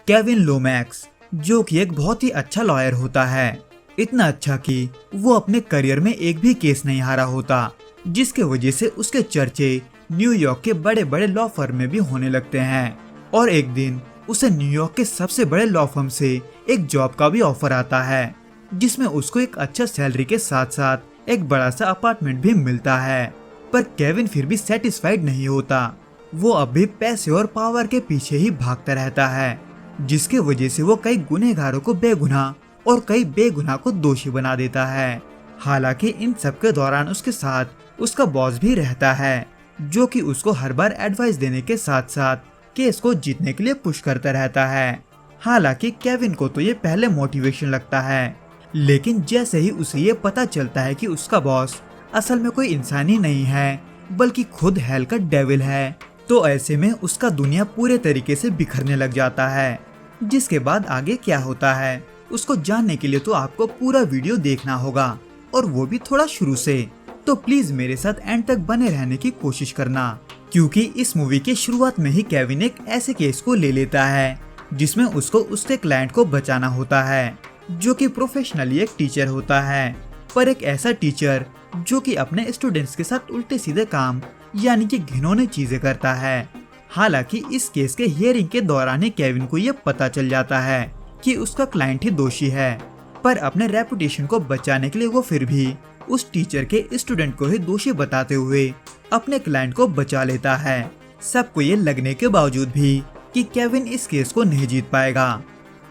Kevin Lomax, जो कि एक बहुत ही अच्छा लॉयर होता है। इतना अच्छा कि वो अपने करियर में एक भी केस नहीं हारा होता, जिसके वजह से उसके चर्चे न्यूयॉर्क के बड़े बड़े लॉ फर्म में भी होने लगते हैं। और एक दिन उसे न्यूयॉर्क के सबसे बड़े लॉ फर्म से एक जॉब का भी ऑफर आता है, जिसमें उसको एक अच्छा सैलरी के साथ साथ एक बड़ा सा अपार्टमेंट भी मिलता है। पर केविन फिर भी सेटिस्फाइड नहीं होता। वो अब भी पैसे और पावर के पीछे ही भागता रहता है, जिसके वजह से वो कई गुनहगारों को बेगुनाह और कई बेगुनाह को दोषी बना देता है। हालांकि इन सब के दौरान उसके साथ उसका बॉस भी रहता है, जो कि उसको हर बार एडवाइस देने के साथ साथ केस को जीतने के लिए पुश करता रहता है। हालांकि केविन को तो ये पहले मोटिवेशन लगता है, लेकिन जैसे ही उसे ये पता चलता है कि उसका बॉस असल में कोई इंसान ही नहीं है, बल्कि खुद हेल का डेविल है, तो ऐसे में उसका दुनिया पूरे तरीके से बिखरने लग जाता है। जिसके बाद आगे क्या होता है उसको जानने के लिए तो आपको पूरा वीडियो देखना होगा, और वो भी थोड़ा शुरू से। तो प्लीज मेरे साथ एंड तक बने रहने की कोशिश करना, क्योंकि इस मूवी के शुरुआत में ही केविन एक ऐसे केस को ले लेता है जिसमें उसको उसके क्लाइंट को बचाना होता है, जो कि प्रोफेशनली एक टीचर होता है, पर एक ऐसा टीचर जो कि अपने स्टूडेंट्स के साथ उल्टे सीधे काम यानी कि घिनौनी चीजें करता है। हालांकि इस केस के हियरिंग के दौरान ही केविन को ये पता चल जाता है कि उसका क्लाइंट ही दोषी है, पर अपने रेपुटेशन को बचाने के लिए वो फिर भी उस टीचर के स्टूडेंट को ही दोषी बताते हुए अपने क्लाइंट को बचा लेता है। सबको ये लगने के बावजूद भी कि केविन इस केस को नहीं जीत पाएगा,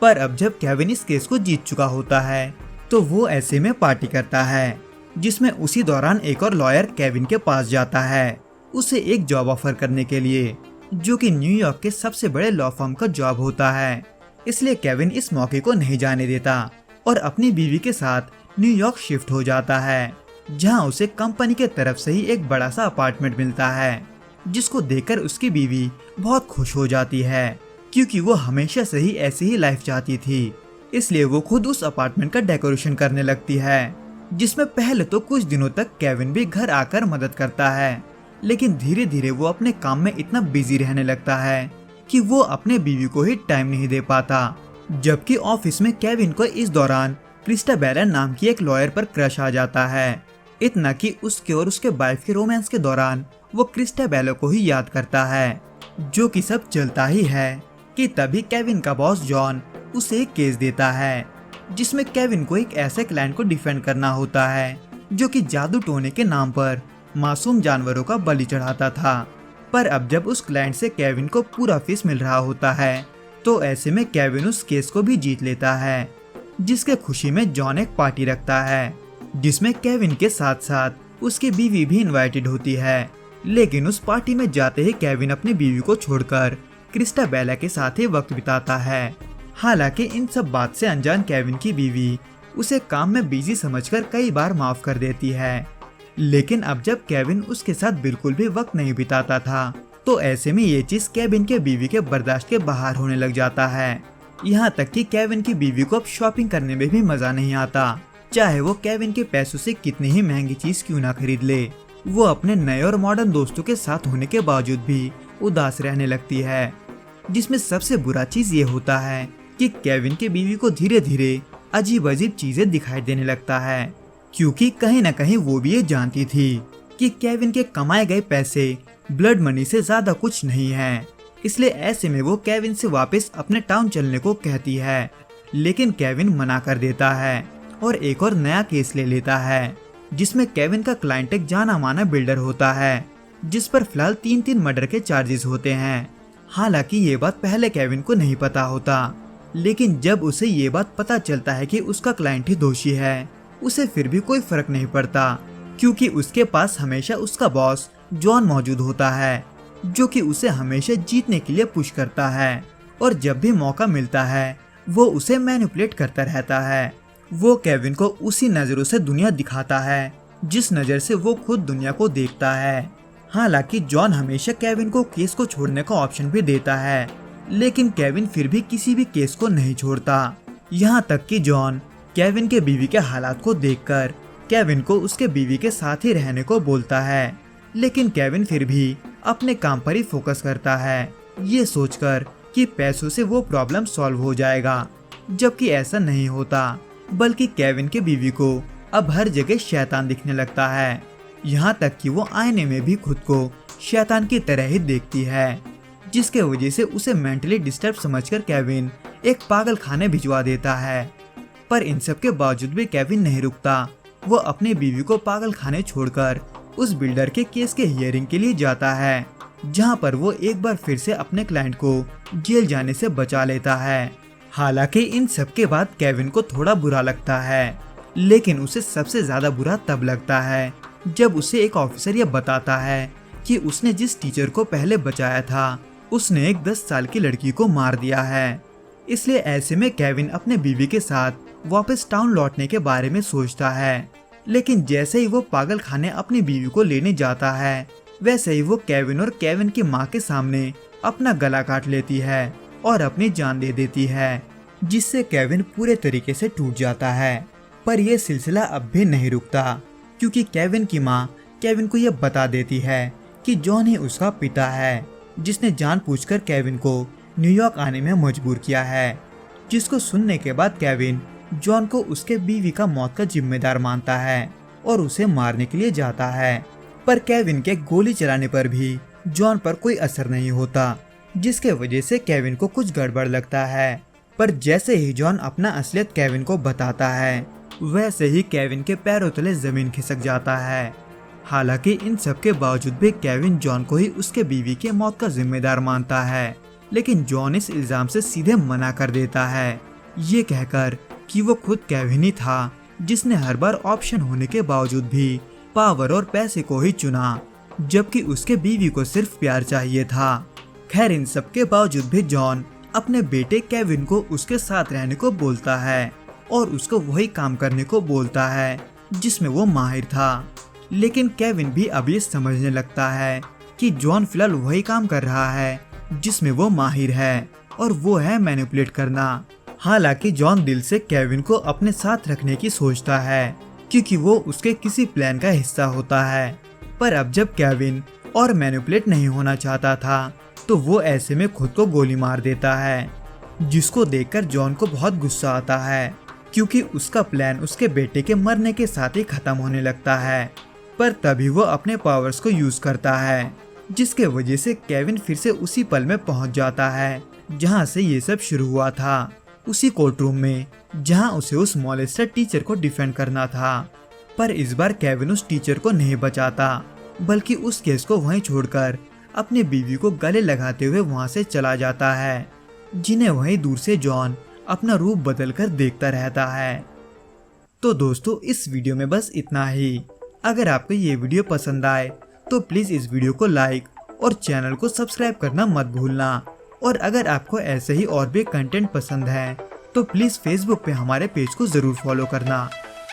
पर अब जब केविन इस केस को जीत चुका होता है तो वो ऐसे में पार्टी करता है, जिसमें उसी दौरान एक और लॉयर केविन के पास जाता है उसे एक जॉब ऑफर करने के लिए, जो कि न्यूयॉर्क के सबसे बड़े लॉ फर्म का जॉब होता है। इसलिए केविन इस मौके को नहीं जाने देता और अपनी बीवी के साथ न्यूयॉर्क शिफ्ट हो जाता है, जहां उसे कंपनी के तरफ से ही एक बड़ा सा अपार्टमेंट मिलता है, जिसको देखकर उसकी बीवी बहुत खुश हो जाती है, क्योंकि वो हमेशा से ही ऐसी ही लाइफ चाहती थी। इसलिए वो खुद उस अपार्टमेंट का डेकोरेशन करने लगती है, जिसमें पहले तो कुछ दिनों तक केविन भी घर आकर मदद करता है, लेकिन धीरे धीरे वो अपने काम में इतना बिजी रहने लगता है कि वो अपने बीवी को ही टाइम नहीं दे पाता। जबकि ऑफिस में केविन को इस दौरान क्रिस्टाबेला नाम की एक लॉयर पर क्रश आ जाता है, इतना कि उसके और उसके वाइफ के रोमांस के दौरान वो क्रिस्टाबेला को ही याद करता है। जो कि सब चलता ही है कि तभी केविन का बॉस जॉन उसे एक केस देता है, जिसमें केविन को एक ऐसे क्लाइंट को डिफेंड करना होता है जो कि जादू टोने के नाम पर मासूम जानवरों का बलि चढ़ाता था। पर अब जब उस क्लाइंट से केविन को पूरा फीस मिल रहा होता है, तो ऐसे में केविन उस केस को भी जीत लेता है, जिसके खुशी में जॉन एक पार्टी रखता है, जिसमें केविन के साथ साथ उसकी बीवी भी इनवाइटेड होती है। लेकिन उस पार्टी में जाते ही केविन अपनी बीवी को छोड़कर क्रिस्टाबेला के साथ ही वक्त बिताता है। हालांकि इन सब बात से अनजान केविन की बीवी उसे काम में बिजी समझकर कई बार माफ कर देती है, लेकिन अब जब केविन उसके साथ बिल्कुल भी वक्त नहीं बिताता था, तो ऐसे में ये चीज केविन के बीवी के बर्दाश्त के बाहर होने लग जाता है। यहाँ तक कि केविन की बीवी को अब शॉपिंग करने में भी मजा नहीं आता, चाहे वो केविन के पैसों से कितनी ही महंगी चीज क्यों ना खरीद ले। वो अपने नए और मॉडर्न दोस्तों के साथ होने के बावजूद भी उदास रहने लगती है, जिसमें सबसे बुरा चीज ये होता है कि केविन की बीवी को धीरे धीरे अजीब अजीब चीजें दिखाई देने लगता है, क्योंकि कहीं न कहीं वो भी ये जानती थी कि केविन के कमाए गए पैसे ब्लड मनी से ज्यादा कुछ नहीं है। इसलिए ऐसे में वो केविन से वापस अपने टाउन चलने को कहती है, लेकिन केविन मना कर देता है और एक और नया केस ले लेता है, जिसमें केविन का क्लाइंट एक जाना माना बिल्डर होता है, जिस पर फिलहाल 3 मर्डर के चार्जेस होते हैं। हालांकि ये बात पहले केविन को नहीं पता होता, लेकिन जब उसे ये बात पता चलता है कि उसका क्लाइंट ही दोषी है, उसे फिर भी कोई फर्क नहीं पड़ता, क्योंकि उसके पास हमेशा उसका बॉस जॉन मौजूद होता है, जो कि उसे हमेशा जीतने के लिए पुश करता है, और जब भी मौका मिलता है वो उसे मैनिपुलेट करता रहता है। वो केविन को उसी नजरों से दुनिया दिखाता है जिस नजर से वो खुद दुनिया को देखता है। हालांकि जॉन हमेशा केविन को केस को छोड़ने का ऑप्शन भी देता है, लेकिन केविन फिर भी किसी भी केस को नहीं छोड़ता। यहाँ तक कि जॉन केविन के बीवी के हालात को देखकर केविन को उसके बीवी के साथ ही रहने को बोलता है, लेकिन केविन फिर भी अपने काम पर ही फोकस करता है, ये सोचकर कि पैसों से वो प्रॉब्लम सॉल्व हो जाएगा, जबकि ऐसा नहीं होता, बल्कि केविन के बीवी को अब हर जगह शैतान दिखने लगता है। यहाँ तक कि वो आईने में भी खुद को शैतान की तरह ही देखती है, जिसके वजह से उसे मेंटली डिस्टर्ब समझकर केविन एक पागल खाने भिजवा देता है। पर इन सब के बावजूद भी केविन नहीं रुकता। वो अपनी बीवी को पागल खाने छोड़कर उस बिल्डर के केस के हियरिंग के लिए जाता है, जहाँ पर वो एक बार फिर से अपने क्लाइंट को जेल जाने से बचा लेता है। हालांकि इन सब के बाद केविन को थोड़ा बुरा लगता है, लेकिन उसे सबसे ज्यादा बुरा तब लगता है जब उसे एक ऑफिसर यह बताता है कि उसने जिस टीचर को पहले बचाया था उसने एक 10 साल की लड़की को मार दिया है। इसलिए ऐसे में केविन अपने बीवी के साथ वापस टाउन लौटने के बारे में सोचता है, लेकिन जैसे ही वो पागल खाने अपनी बीवी को लेने जाता है, वैसे ही वो केविन और केविन की माँ के सामने अपना गला काट लेती है और अपनी जान दे देती है, जिससे केविन पूरे तरीके से टूट जाता है। पर यह सिलसिला अब भी नहीं रुकता, क्योंकि केविन की माँ केविन को यह बता देती है कि जॉन ही उसका पिता है, जिसने जानबूझकर केविन को न्यूयॉर्क आने में मजबूर किया है। जिसको सुनने के बाद केविन जॉन को उसके बीवी का मौत का जिम्मेदार मानता है और उसे मारने के लिए जाता है। पर केविन के गोली चलाने पर भी जॉन पर कोई असर नहीं होता, जिसके वजह से केविन को कुछ गड़बड़ लगता है। पर जैसे ही जॉन अपना असलियत केविन को बताता है, वैसे ही केविन के पैरों तले जमीन खिसक जाता है। हालांकि इन सब के बावजूद भी केविन जॉन को ही उसके बीवी के मौत का जिम्मेदार मानता है, लेकिन जॉन इस इल्जाम से सीधे मना कर देता है, ये कहकर कि वो खुद केविन ही था जिसने हर बार ऑप्शन होने के बावजूद भी पावर और पैसे को ही चुना, जबकि उसके बीवी को सिर्फ प्यार चाहिए था। खैर, इन सब के बावजूद भी जॉन अपने बेटे केविन को उसके साथ रहने को बोलता है और उसको वही काम करने को बोलता है जिसमें वो माहिर था। लेकिन केविन भी अब ये समझने लगता है कि जॉन फिलहाल वही काम कर रहा है जिसमें वो माहिर है, और वो है मैनिपुलेट करना। हालांकि जॉन दिल से केविन को अपने साथ रखने की सोचता है, क्योंकि वो उसके किसी प्लान का हिस्सा होता है। पर अब जब केविन और मैनिपुलेट नहीं होना चाहता था, तो वो ऐसे में खुद को गोली मार देता है, जिसको देखकर जॉन को बहुत गुस्सा आता है, क्योंकि उसका प्लान उसके बेटे के मरने के साथ ही खत्म होने लगता है। पर तभी वो अपने पावर्स को यूज करता है, जिसके वजह से केविन फिर से उसी पल में पहुंच जाता है जहां से ये सब शुरू हुआ था, उसी कोर्ट रूम में जहां उसे उस मॉलेस्टर टीचर को डिफेंड करना था। पर इस बार केविन उस टीचर को नहीं बचाता, बल्कि उस केस को वहीं छोड़कर अपनी बीवी को गले लगाते हुए वहां से चला जाता है, जिन्हें वहीं दूर से जॉन अपना रूप बदलकर देखता रहता है। तो दोस्तों, इस वीडियो में बस इतना ही। अगर आपको ये वीडियो पसंद आए तो प्लीज इस वीडियो को लाइक और चैनल को सब्सक्राइब करना मत भूलना। और अगर आपको ऐसे ही और भी कंटेंट पसंद है तो प्लीज फेसबुक पे हमारे पेज को जरूर फॉलो करना।